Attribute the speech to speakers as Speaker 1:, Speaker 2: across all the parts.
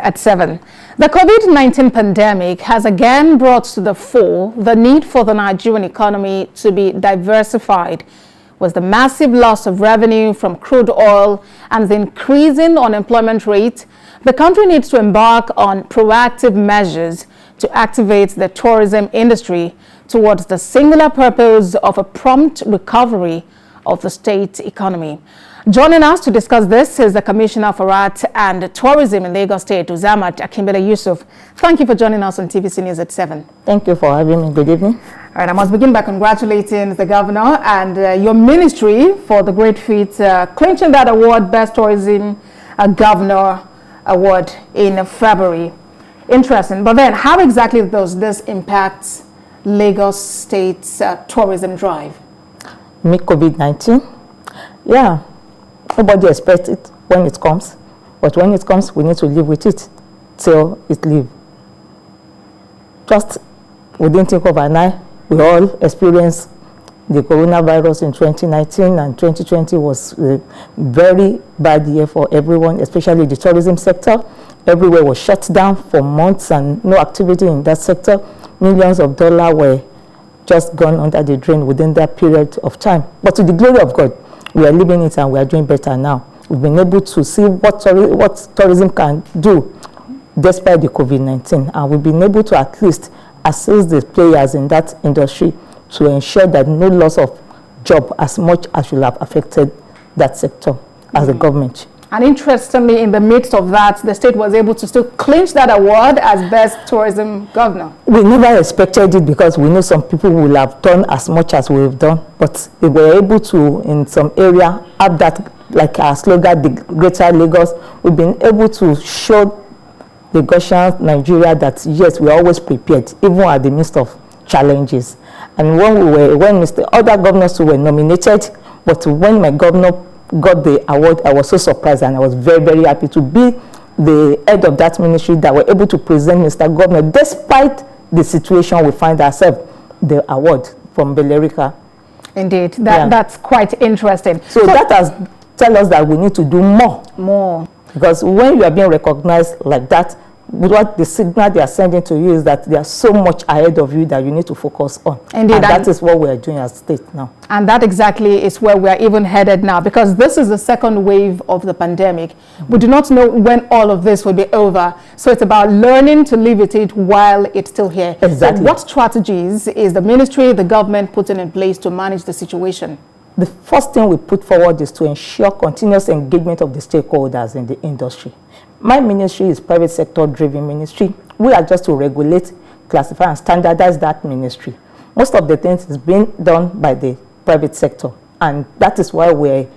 Speaker 1: At 7. The COVID-19 pandemic has again brought to the fore the need for the Nigerian economy to be diversified. With the massive loss of revenue from crude oil and the increasing unemployment rate, the country needs to embark on proactive measures to activate the tourism industry towards the singular purpose of a prompt recovery of the state economy. Joining us to discuss this is the Commissioner for Art and Tourism in Lagos State, Uzamat Akinbile Yusuf. Thank you for joining us on TVC News at 7.
Speaker 2: Thank you for having me. Good evening.
Speaker 1: All right, I must begin by congratulating the Governor and your ministry for the great feat, clinching that award, Best Tourism Governor Award in February. Interesting. But then, how exactly does this impact Lagos State's tourism drive?
Speaker 2: Meet COVID-19? Yeah. Nobody expects it when it comes, but when it comes, we need to live with it till it leaves. Just, we didn't think overnight. We all experienced the coronavirus in 2019, and 2020 was a very bad year for everyone, especially the tourism sector. Everywhere was shut down for months and no activity in that sector. Millions of dollars were just gone under the drain within that period of time. But to the glory of God, we are living it and we are doing better now. We've been able to see what tourism can do despite the COVID-19. And we've been able to at least assist the players in that industry to ensure that no loss of job as much as will have affected that sector as the government.
Speaker 1: And interestingly, in the midst of that, the state was able to still clinch that award as Best Tourism Governor.
Speaker 2: We never expected it because we know some people will have done as much as we've done, but they were able to, in some area, have that, like our slogan, the Greater Lagos. We've been able to show the Goshen, Nigeria, that yes, we're always prepared, even at the midst of challenges. And when other governors were nominated, but when my governor got the award, I was so surprised and I was very, very happy to be the head of that ministry that were able to present Mr. Governor, despite the situation we find ourselves, the award from Belerica.
Speaker 1: Indeed, that's quite interesting.
Speaker 2: So that has tell us that we need to do more. Because when you are being recognized like that, what the signal they are sending to you is that they are so much ahead of you that you need to focus on.
Speaker 1: Indeed,
Speaker 2: and that is what we are doing as state now. And
Speaker 1: that exactly is where we are even headed now, because this is the second wave of the pandemic. We do not know when all of this will be over. So it's about learning to live with it while it's still here.
Speaker 2: Exactly.
Speaker 1: So what strategies is the ministry, the government putting in place to manage the situation?
Speaker 2: The first thing we put forward is to ensure continuous engagement of the stakeholders in the industry. My ministry is private sector driven ministry. We are just to regulate, classify and standardize that ministry. Most of the things is being done by the private sector, and that is why we're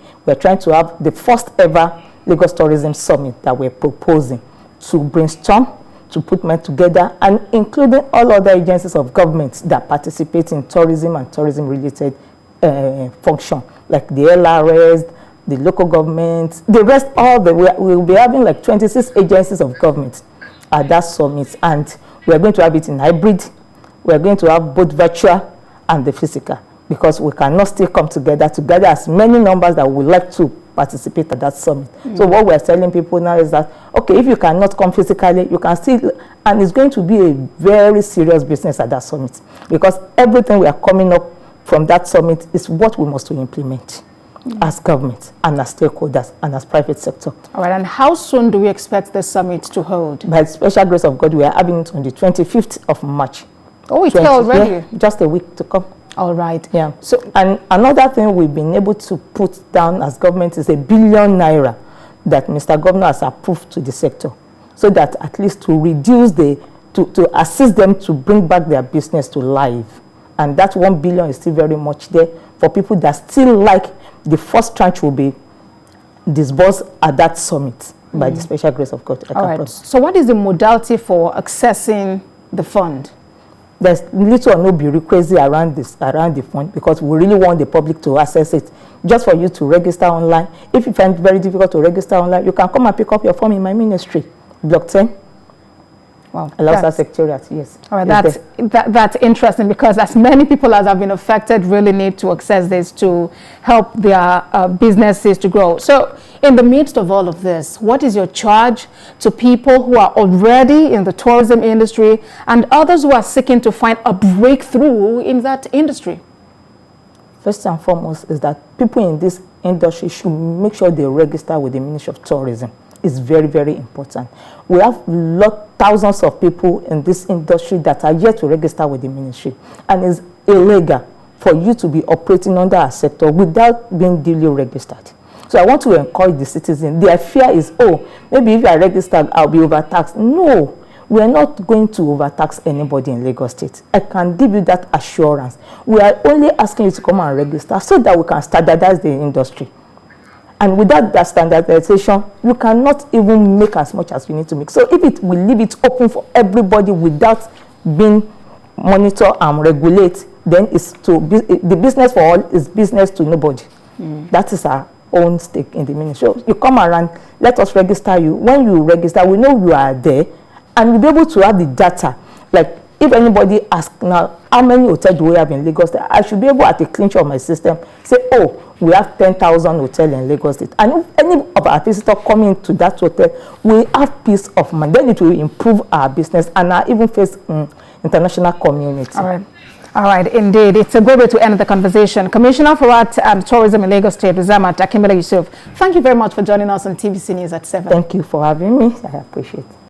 Speaker 2: trying to have the first ever Lagos Tourism Summit that we're proposing to brainstorm, to put men together, and including all other agencies of government that participate in tourism and tourism related function, like the LRS, the local government, the rest, we'll be having like 26 agencies of government at that summit, and we're going to have it in hybrid. We're going to have both virtual and the physical, because we cannot still come together as many numbers that would like to participate at that summit. So what we're telling people now is that, okay, if you cannot come physically, you can still, and it's going to be a very serious business at that summit, because everything we are coming up from that summit is what we must implement as government and as stakeholders and as private sector.
Speaker 1: All right, and how soon do we expect the summit to hold?
Speaker 2: By the special grace of God, we are having it on the 25th of March.
Speaker 1: Oh, it's already?
Speaker 2: Yeah, just a week to come.
Speaker 1: All right.
Speaker 2: Yeah. So, and another thing we've been able to put down as government is ₦1 billion that Mr. Governor has approved to the sector, so that at least to reduce to assist them to bring back their business to life. And that 1 billion is still very much there for people that still like the first tranche will be disbursed at that summit by the special grace of God.
Speaker 1: All right. So what is the modality for accessing the fund?
Speaker 2: There's little or no bureaucracy around the fund, because we really want the public to access it. Just for you to register online. If you find it very difficult to register online, you can come and pick up your form in my ministry, Block 10.
Speaker 1: Wow.
Speaker 2: Allows Secretariat, yes.
Speaker 1: All right, that's interesting, because as many people as have been affected really need to access this to help their businesses to grow. So In the midst of all of this, what is your charge to people who are already in the tourism industry and others who are seeking to find a breakthrough in that industry?
Speaker 2: First and foremost is that people in this industry should make sure they register with the Ministry of Tourism. It's very, very important. We have thousands of people in this industry that are yet to register with the ministry, and it's illegal for you to be operating under our sector without being duly registered. So I want to encourage the citizens. Their fear is, oh, maybe if I register, I'll be overtaxed. No, we are not going to overtax anybody in Lagos State. I can give you that assurance. We are only asking you to come and register so that we can standardize the industry. And without that standardization, you cannot even make as much as you need to make. So if we leave it open for everybody without being monitored and regulate, then the business for all is business to nobody. That is our own stake in the ministry. So you come around, let us register you. When you register, we know you are there, and we'll be able to have the data. Like if anybody asks now, how many hotels do we have in Lagos State? I should be able at the clinch of my system say, oh, we have 10,000 hotels in Lagos State. And if any of our visitors come into that hotel, we have peace of mind. Then it will improve our business and our even face international community.
Speaker 1: All right, indeed. It's a great way to end the conversation. Commissioner for Art and Tourism in Lagos State, Uzamat Akinbile, thank you very much for joining us on TVC News at 7.
Speaker 2: Thank you for having me. I appreciate it.